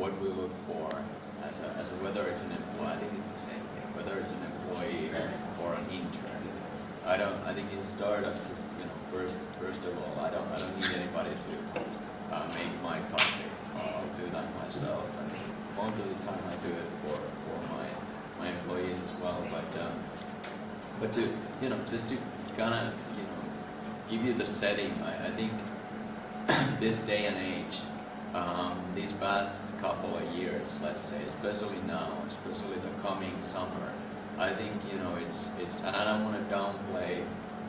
what we look for as a whether it's an employee. I think it's the same thing. Whether it's an employee or an intern. I think in startup, just first of all, I don't need anybody to make my coffee. I'll do that myself, and most of the time I do it for my employees as well. But to just to kind of give you the setting, I think this day and age, these past couple of years, let's say, especially now, especially the coming summer, I think it's and I don't want to downplay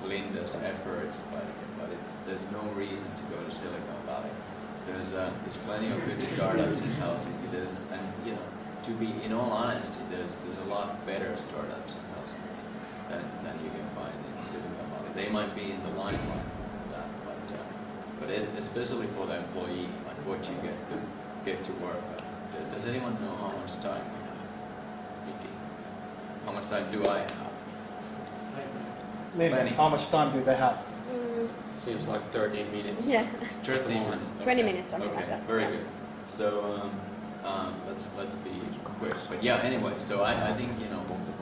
Linda's efforts, but there's no reason to go to Silicon Valley. There's plenty of good startups in Helsinki. To be in all honesty, there's a lot better startups in Helsinki than you can find in Silicon Valley. They might be in the limelight of that, but especially for the employee, like what you get to work with. Does anyone know how much time we have? Vicky? How much time do I have? Lenny, how much time do they have? Seems like 13 minutes. Yeah. 13 minutes. Okay. 20 minutes, something like that. Very good. So let's be quick. But yeah, anyway, so I think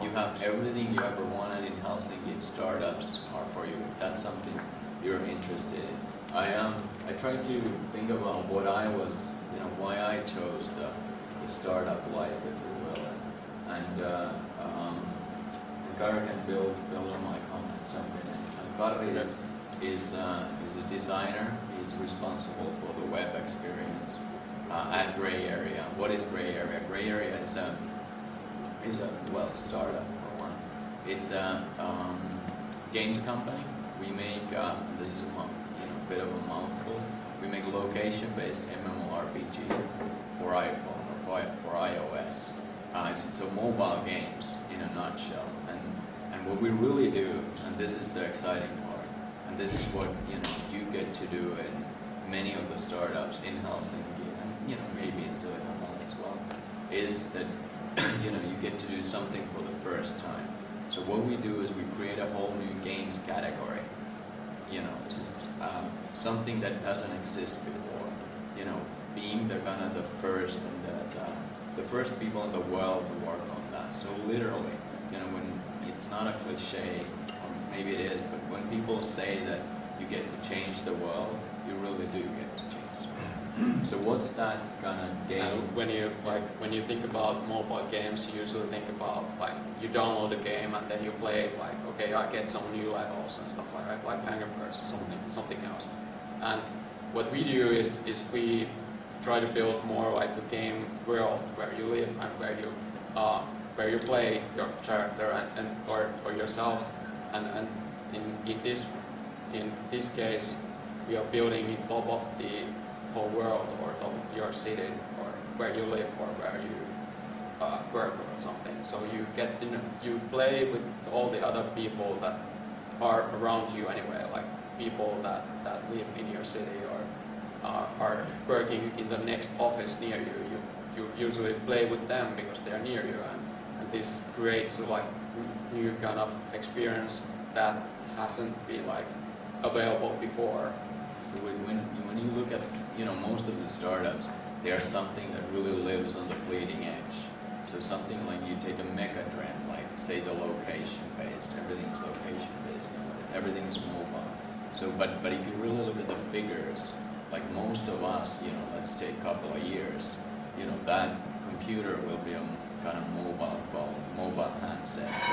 you have everything you ever wanted in Helsinki. Startups are for you if that's something you're interested in. I tried to think about what I was, why I chose the startup life, if you will, and Karri can build on my comment, jump in. And Karri is a designer. He's responsible for the web experience at Grea. What is Grea? Grea is a startup for one. It's a games company. We make this is a bit of a mouthful. We make location-based MMORPG for iPhone or for iOS. So mobile games in a nutshell. And what we really do, and this is the exciting part, and this is what you get to do in many of the startups in Helsinki and maybe in Silicon Valley as well, is that you get to do something for the first time. So what we do is we create a whole new games category. Just something that doesn't exist before. Being the first and the first people in the world to work on that. So literally, when it's not a cliche, or maybe it is, but when people say that you get to change the world, you really do get to change the world. So what's that kind of day? When you think about mobile games, you usually think about you download a game and then you play it okay, I get some new levels and stuff like that, like Angry Birds or something else. And what we do is we try to build more like a game world where you live and where you play your character or yourself, and in this case we are building on top of the whole world or top of your city or where you live or where you work or something. So you play with all the other people that are around you anyway, like people that live in your city or are working in the next office near you. You usually play with them because they are near you, and this creates a new kind of experience that hasn't been available before. So when you look at most of the startups, there's something that really lives on the bleeding edge. So something like you take a mega trend, like say the location-based, everything's location-based now, everything's mobile. So but if you really look at the figures, like most of us, let's take a couple of years, that computer will be a kind of mobile phone, mobile handset. So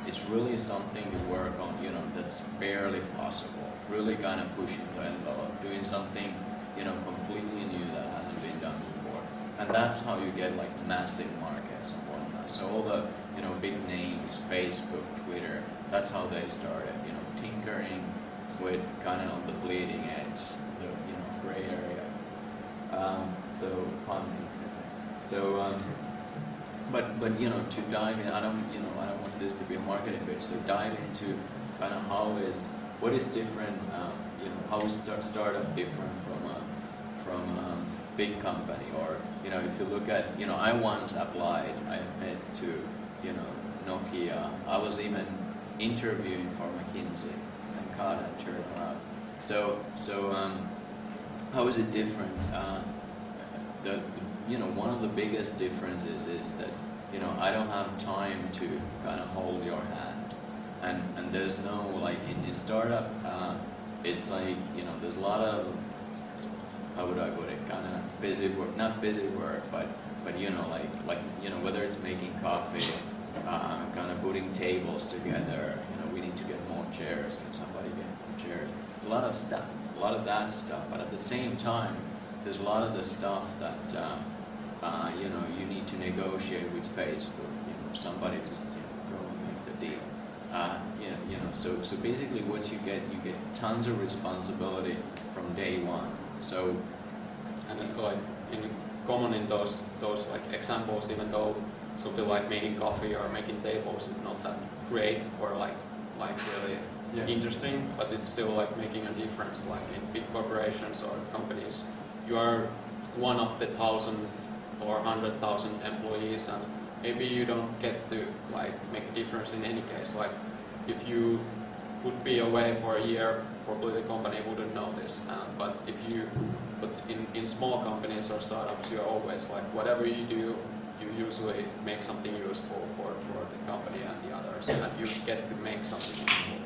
it's really something to work on, that's barely possible. Really kind of pushing the envelope, doing something, completely new that hasn't been done before. And that's how you get massive markets and whatnot. So all the, big names, Facebook, Twitter, that's how they started, tinkering with kind of on the bleeding edge, the, gray area. So pun intended. So, but to dive in, I don't want this to be a marketing pitch. So dive into kind of what is different, how is startup different from a big company, or if you look at, I once applied, I admit, to Nokia. I was even interviewing for McKinsey and got a turnaround. So how is it different? The one of the biggest differences is that, I don't have time to kind of hold your hand. And there's no, like, in startup, it's like, there's a lot of, how would I put it, kind of busy work, not busy work, but whether it's making coffee, kind of putting tables together, we need to get more chairs, can somebody get more chairs? A lot of stuff, a lot of that stuff, but at the same time, there's a lot of the stuff that, you need to negotiate with Facebook, somebody just, go and make the deal. So basically what you get tons of responsibility from day one. So, and it's like common in those like examples, even though something like making coffee or making tables is not that great or like really interesting, but it's still like making a difference. Like in big corporations or companies, you are one of the 1,000 or 100,000 employees, and maybe you don't get to like make a difference in any case. Like if you would be away for a year, probably the company wouldn't know this. But in small companies or startups, you're always like whatever you do, you usually make something useful for the company and the others, and you get to make something useful.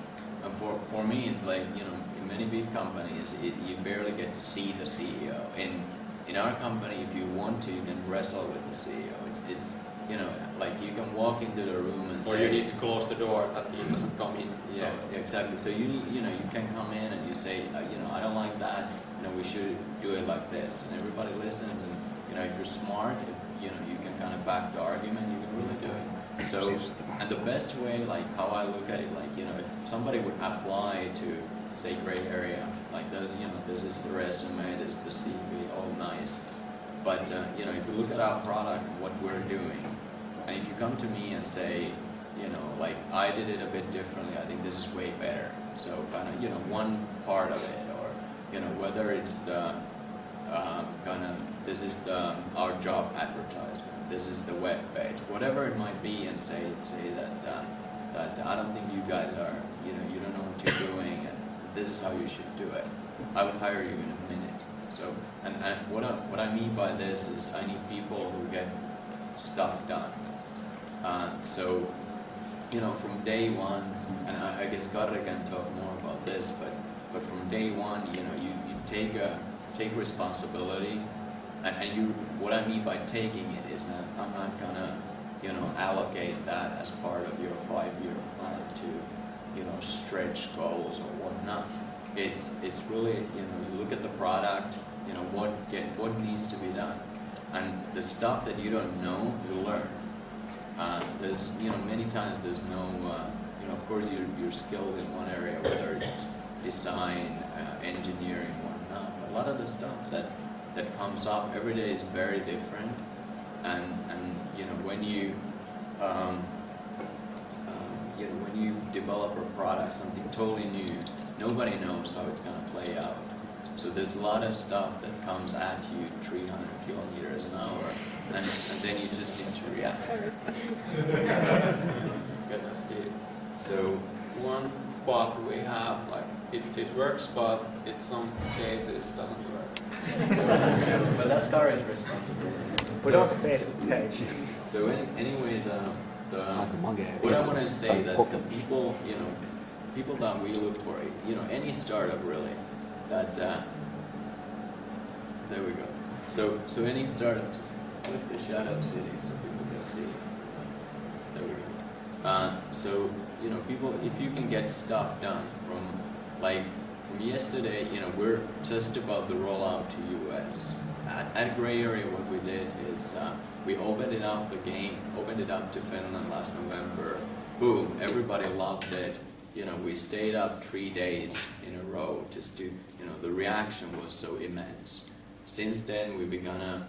And for me, it's like, in many big companies, you barely get to see the CEO. In our company, if you want to, you can wrestle with the CEO. It's like you can walk into the room and say... Or you need to close the door that he doesn't come in. Yeah, exactly. So you can come in and you say, I don't like that, we should do it like this. And everybody listens, and if you're smart, you can kind of back the argument, you can really do it. So, and the best way, like how I look at it, like, if somebody would apply to, say, Gray area, like this is the resume, this is the CV, all nice. But, if you look at our product, what we're doing, and if you come to me and say, like I did it a bit differently, I think this is way better. So kind of, one part of it, or, whether it's the, this is our job advertisement, this is the web page, whatever it might be, and say that I don't think you guys are, you don't know what you're doing, and this is how you should do it. I would hire you in a minute. So, and what I mean by this is I need people who get stuff done. So, from day one, and I guess Karri can talk more about this, but from day one, you take responsibility, and you, what I mean by taking it is that I'm not gonna, allocate that as part of your 5-year plan to, stretch goals or whatnot. It's really, you look at the product, what needs to be done, and the stuff that you don't know, you learn. There's, many times there's no, of course you're skilled in one area, whether it's design, engineering, whatnot. A lot of the stuff that comes up every day is very different, and when you when you develop a product, something totally new, nobody knows how it's going to play out. So there's a lot of stuff that comes at you 300 kilometers an hour, and then you just need to react. So one bug we have, like it works, but in some cases doesn't work. But that's Karri's responsibility. Put on the Facebook page. So anyway, what I want to say that the people, people that we look for, any startup really, that there we go. So any startup, just click the shadow city so people can see. There we go. So people, if you can get stuff done from yesterday, we're just about to roll out to US. At Gray Area, what we did is we opened it up to Finland last November. Boom! Everybody loved it. We stayed up 3 days in a row just to, the reaction was so immense. Since then, we began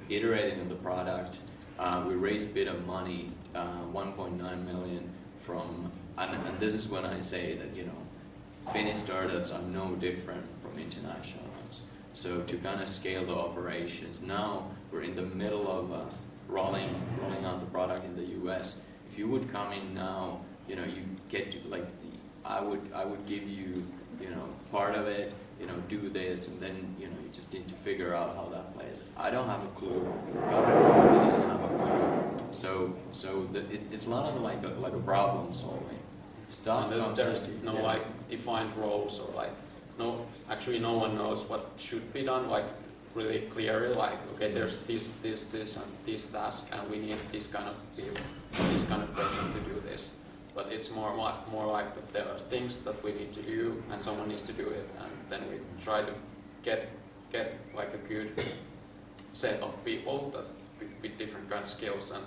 iterating on the product. We raised a bit of money, 1.9 million from, and this is when I say that, Finnish startups are no different from international ones. So to kind of scale the operations, now we're in the middle of rolling out the product in the US. If you would come in now, you get to, like, I would give you part of it, do this, and then, you just need to figure out how that plays. I don't have a clue. Karri doesn't have a clue. So it's a lot of like a problem solving. Stuff comes there's at you. no like defined roles or like actually no one knows what should be done like really clearly, like okay, there's this and this task and we need this kind of people, this kind of person to do this. But it's more like that there are things that we need to do and someone needs to do it, and then we try to get like a good set of people that with different kind of skills, and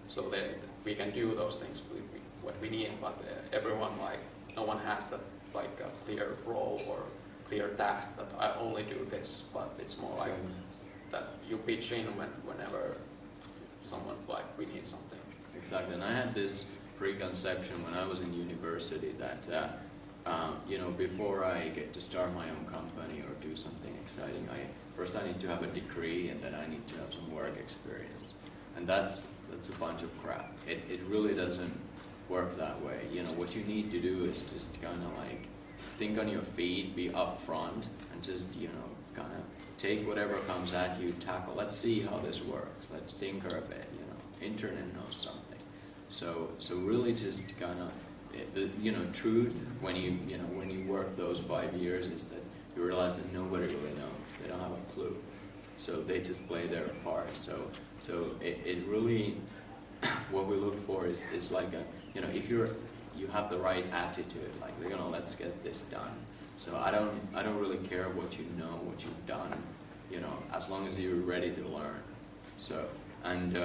so that we can do those things with what we need. But everyone, like no one has that like a clear role or clear task that I only do this, but it's more like that you pitch in whenever someone like we need something. Exactly, and I had this preconception when I was in university that before I get to start my own company or do something exciting, I need to have a degree, and then I need to have some work experience, and that's a bunch of crap. It really doesn't work that way. What you need to do is just kind of like think on your feet, be upfront, and just kind of take whatever comes at you, tackle. Let's see how this works. Let's tinker a bit. Internet knows something. So really just kind of truth when you work those 5 years is that you realize that nobody really knows. They don't have a clue. So they just play their part. So it really what we look for is like if you have the right attitude, like let's get this done. So I don't really care what you know, what you've done, as long as you're ready to learn. So and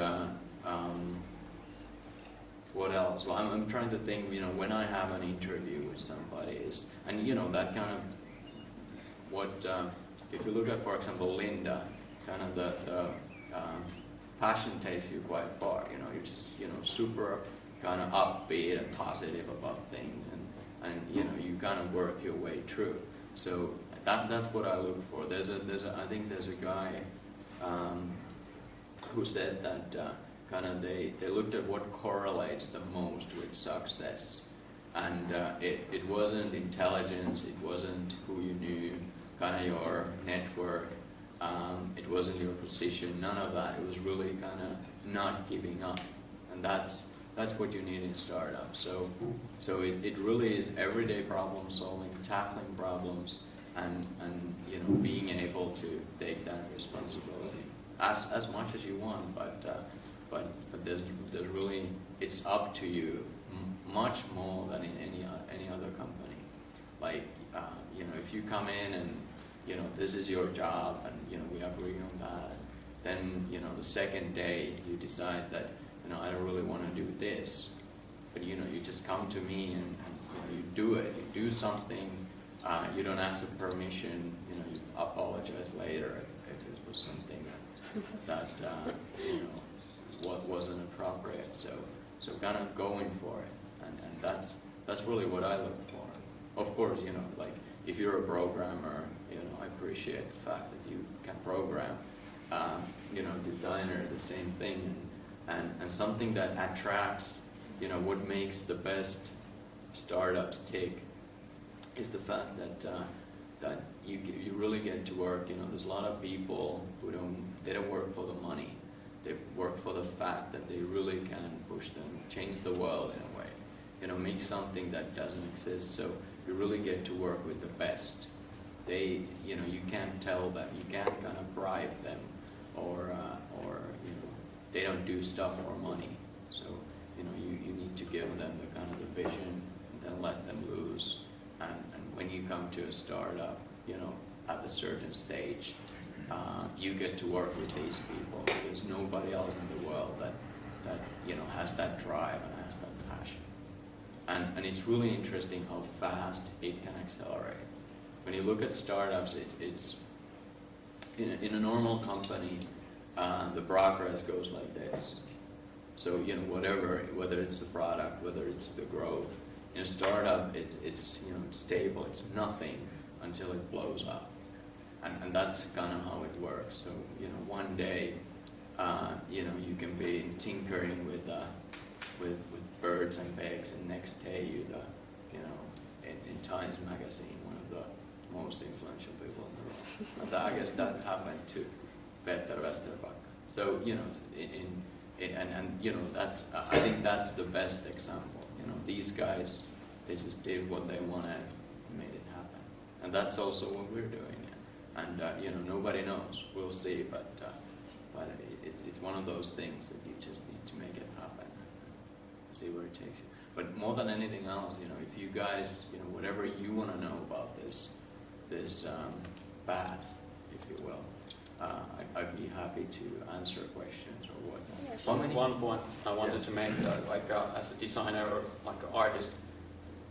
what else? Well, I'm trying to think, when I have an interview with somebody and that kind of what, if you look at, for example, Linda, kind of the passion takes you quite far, you're just, super kind of upbeat and positive about things, and you kind of work your way through. So that's what I look for. I think there's a guy who said that kind of they looked at what correlates the most with success, and it wasn't intelligence, it wasn't who you knew, kind of your network, it wasn't your position, none of that. It was really kind of not giving up, and that's what you need in startups. So it really is everyday problem solving, tackling problems, and being able to take that responsibility as much as you want, but there's really, it's up to you much more than in any other company. Like if you come in and this is your job and we agree on that, then the second day you decide that I don't really want to do this, but you just come to me and you do it. You do something. You don't ask for permission. You apologize later if it was something that what wasn't appropriate. So kind of going for it, and that's really what I look for. Of course, like if you're a programmer, I appreciate the fact that you can program. Designer, the same thing, and something that attracts, what makes the best startups tick is the fact that you really get to work. There's a lot of people who don't work for the money. They work for the fact that they really can push them, change the world in a way, make something that doesn't exist. So you really get to work with the best. You can't tell them, you can't kind of bribe them, or they don't do stuff for money. So you need to give them the kind of the vision, and then let them loose. And when you come to a startup, at a certain stage, you get to work with these people. There's nobody else in the world that has that drive and has that passion. And it's really interesting how fast it can accelerate. When you look at startups, it's in a normal company, the progress goes like this. So whether it's the product, whether it's the growth, in a startup, it's stable. It's nothing until it blows up. And that's kind of how it works. So, one day, you can be tinkering with birds and pigs, and next day in Times Magazine, one of the most influential people in the world. And I guess that happened to Vesterinen. So, you know, you know, that's, I think that's the best example. You know, these guys, they just did what they wanted and made it happen. And that's also what we're doing. And, you know, nobody knows. We'll see, but it's one of those things that you just need to make it happen. See where it takes you. But more than anything else, you know, if you guys, you know, whatever you want to know about this path, if you will, I'd be happy to answer questions or whatnot. Yeah, sure. One point I wanted to make, like as a designer or like an artist,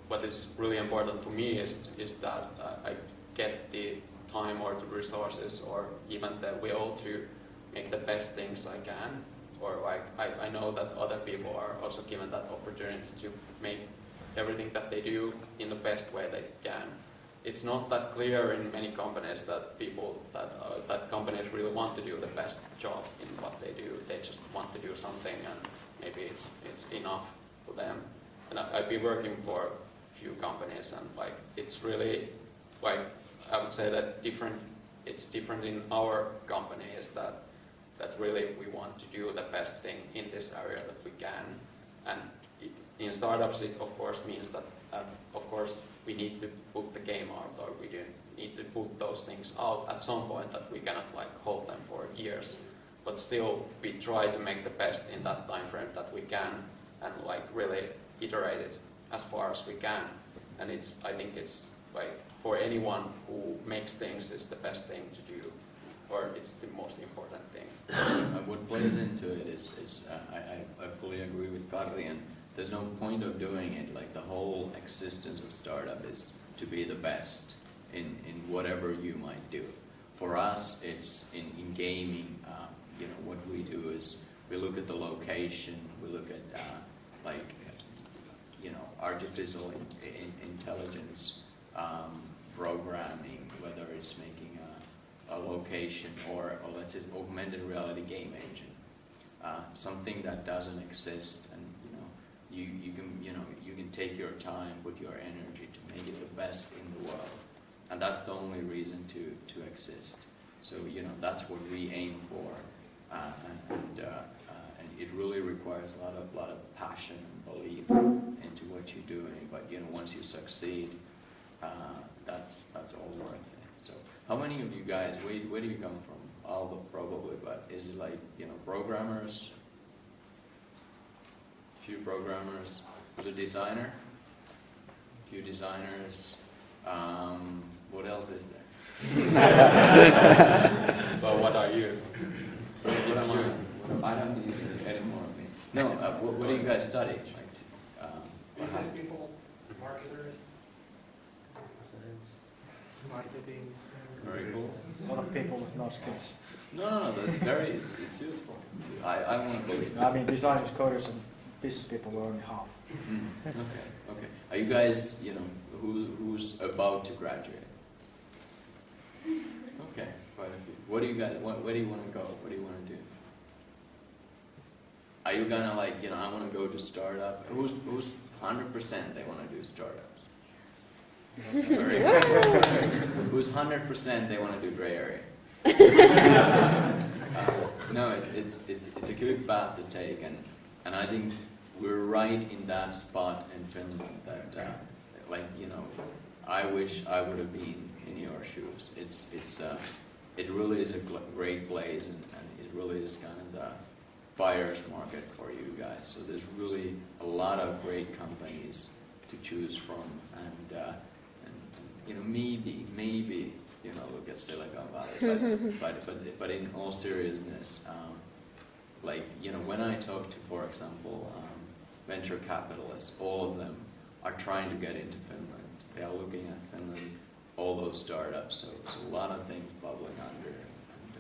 what is really important for me is that I get the time or the resources or even the will to make the best things I can. Or like I know that other people are also given that opportunity to make everything that they do in the best way they can. It's not that clear in many companies that people that companies really want to do the best job in what they do. They just want to do something, and maybe it's enough for them. And I've been working for a few companies, and like it's really like I would say that it's different in our company is that really we want to do the best thing in this area that we can. And in startups it of course means that of course we need to put the game out, or we do need to put those things out at some point, that we cannot like hold them for years. But still we try to make the best in that time frame that we can, and like really iterate it as far as we can. And I think it's like for anyone who makes things, it's the best thing to do, or it's the most important thing. What plays into it is I fully agree with Karri, and there's no point of doing it. Like the whole existence of startup is to be the best in whatever you might do. For us, it's in gaming. You know, what we do is we look at the location, we look at like you know, artificial intelligence programming, whether it's making a location or let's say augmented reality game engine, something that doesn't exist, and you can take your time, put your energy to make it the best in the world, and that's the only reason to exist. So you know, that's what we aim for, and it really requires a lot of passion and belief into what you're doing. But you know, once you succeed, that's all worth it. So how many of you guys, where do you come from? Aalto probably, but is it like, you know, programmers? A few programmers. There's a designer? A few designers. What else is there? Well, what are you? What are you? I don't need any more of me. No, what do you guys study? Business people, marketers, marketing. Very cool. A lot of people with no skills. No, that's it's useful. I want to believe. I mean, designers, coders, and business people were only half. Okay. Are you guys, you know, who's about to graduate? Okay, quite a few. What do you guys? Where do you want to go? What do you want to do? Are you gonna like, you know, I want to go to startup? Who's 100% they want to do startups? Very good. Who's 100% they want to do gray area? No, it's a good path to take, and I think we're right in that spot in Finland that like, you know, I wish I would have been in your shoes. It really is a great place, and it really is kind of the buyer's market for you guys. So there's really a lot of great companies to choose from, and you know, maybe you know, look at Silicon Valley, but in all seriousness, like, you know, when I talk to, for example, venture capitalists, all of them are trying to get into Finland. They are looking at Finland, all those startups. So a lot of things bubbling under, and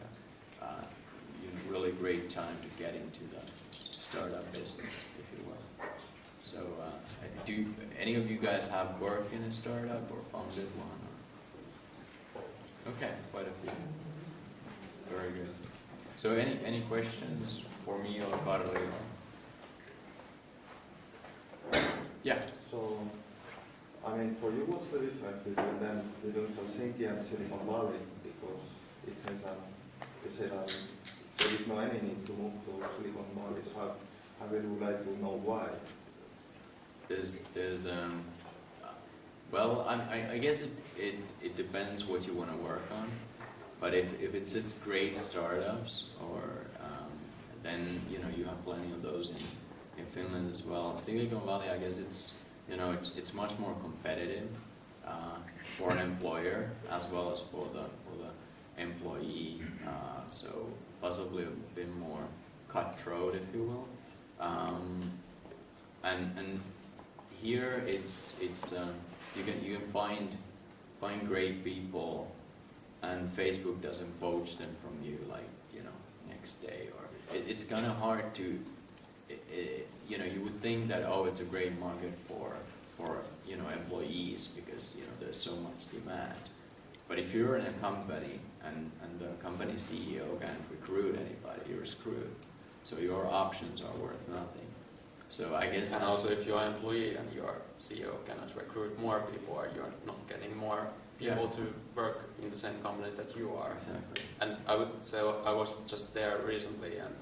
you know, really great time to get into the startup business, if you will. So, do any of you guys have worked in a startup or founded one? Okay, quite a few. Very good. So, any questions for me or Karri? Yeah. So, I I mean, for you, what's the difference between them, between Helsinki and Silicon Valley? Because it says you said there is no any need to move to Silicon Valley. So I really would like to know why. Well, I guess it depends what you want to work on. But if it's just great startups, or then you have plenty of those in Finland as well. Silicon Valley, I guess it's much more competitive for an employer as well as for the employee. So possibly a bit more cutthroat, if you will. And here it's you can find great people, and Facebook doesn't poach them from you next day, or it's kind of hard to you would think that it's a great market for employees because there's so much demand. But if you're in a company and the company CEO can't recruit anybody, you're screwed. So your options are worth nothing. So I guess. And also, if you're an employee and your CEO cannot recruit more people, or you're not getting more people to work in the same company that you are. Exactly. And I would say I was just there recently, and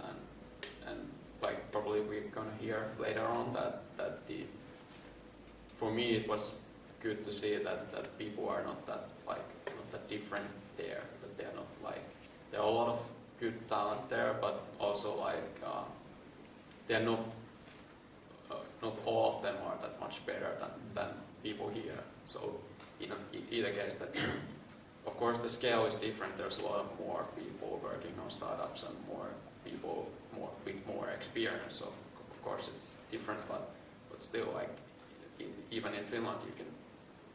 like probably we're gonna hear later on that for me it was good to see that people are not that different there. That they're not there are a lot of good talent there, but also they're not all of them are that much better than people here. So in either case, that of course the scale is different. There's a lot of more people working on startups and more people with more experience. So of course it's different, but still even in Finland you can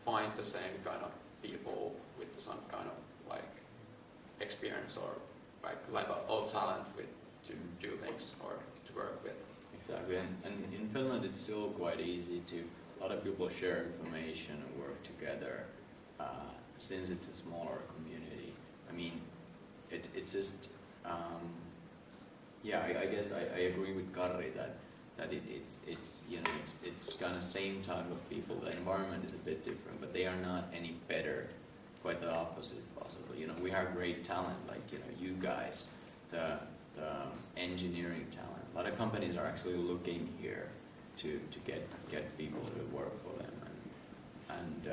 find the same kind of people with some kind of experience or level of talent to do things or to work with. Exactly, and in Finland it's still quite easy a lot of people share information and work together since it's a smaller community. I mean, it's just, I guess I agree with Karri that it's kind of same type of people. The environment is a bit different, but they are not any better. Quite the opposite, possibly. We have great talent, you guys, the engineering talent. A lot of companies are actually looking here to get people to work for them, and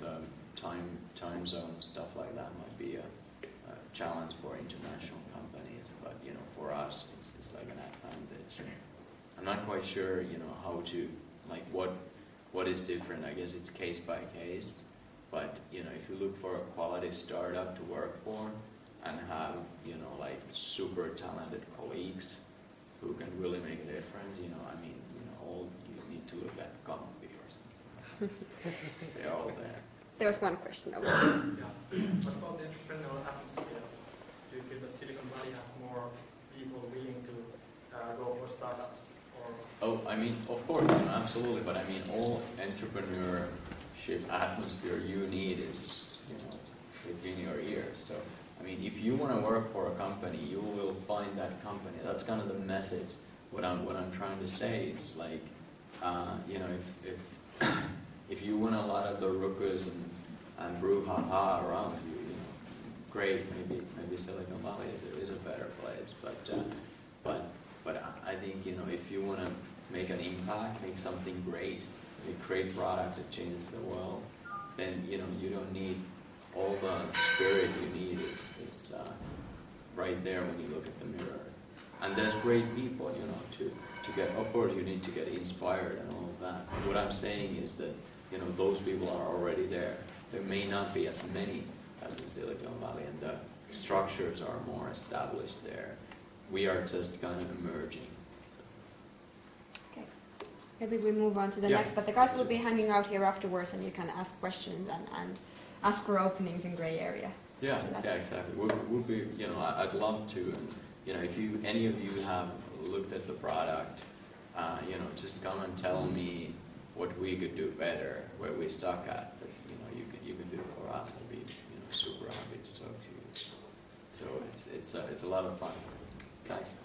the time zone stuff like that might be a challenge for international companies, but for us it's like an advantage. I'm not quite sure how to what is different. I guess it's case by case, but if you look for a quality startup to work for and have super talented colleagues who can really make a difference, all you need to look at Kampi or something. They're all there. There was one question over there. What about the entrepreneurial atmosphere? Do you feel that Silicon Valley has more people willing to go for startups? Of course, absolutely. But all entrepreneurship atmosphere you need is within your ears. So if you want to work for a company, you will find that company. That's kind of the message. What I'm trying to say is if you want a lot of the ruckus and brouhaha around you, great. Maybe Silicon Valley is a better place. But I think if you want to make an impact, make something great, a great product that changes the world, then you don't need all the spirit you need is right there when you look at the mirror. And there's great people, to get. Of course, you need to get inspired and all of that. But what I'm saying is that those people are already there. There may not be as many as in Silicon Valley, and the structures are more established there. We are just kind of emerging. Okay. Maybe we move on to the next, but the guys will be hanging out here afterwards, and you can ask questions and ask for openings in Grea area. Yeah, exactly. Would be, I'd love to. And if any of you have looked at the product, just come and tell me what we could do better, where we suck at. But you can do it for us. I'd be super happy to talk to you. So it's a lot of fun. Thanks.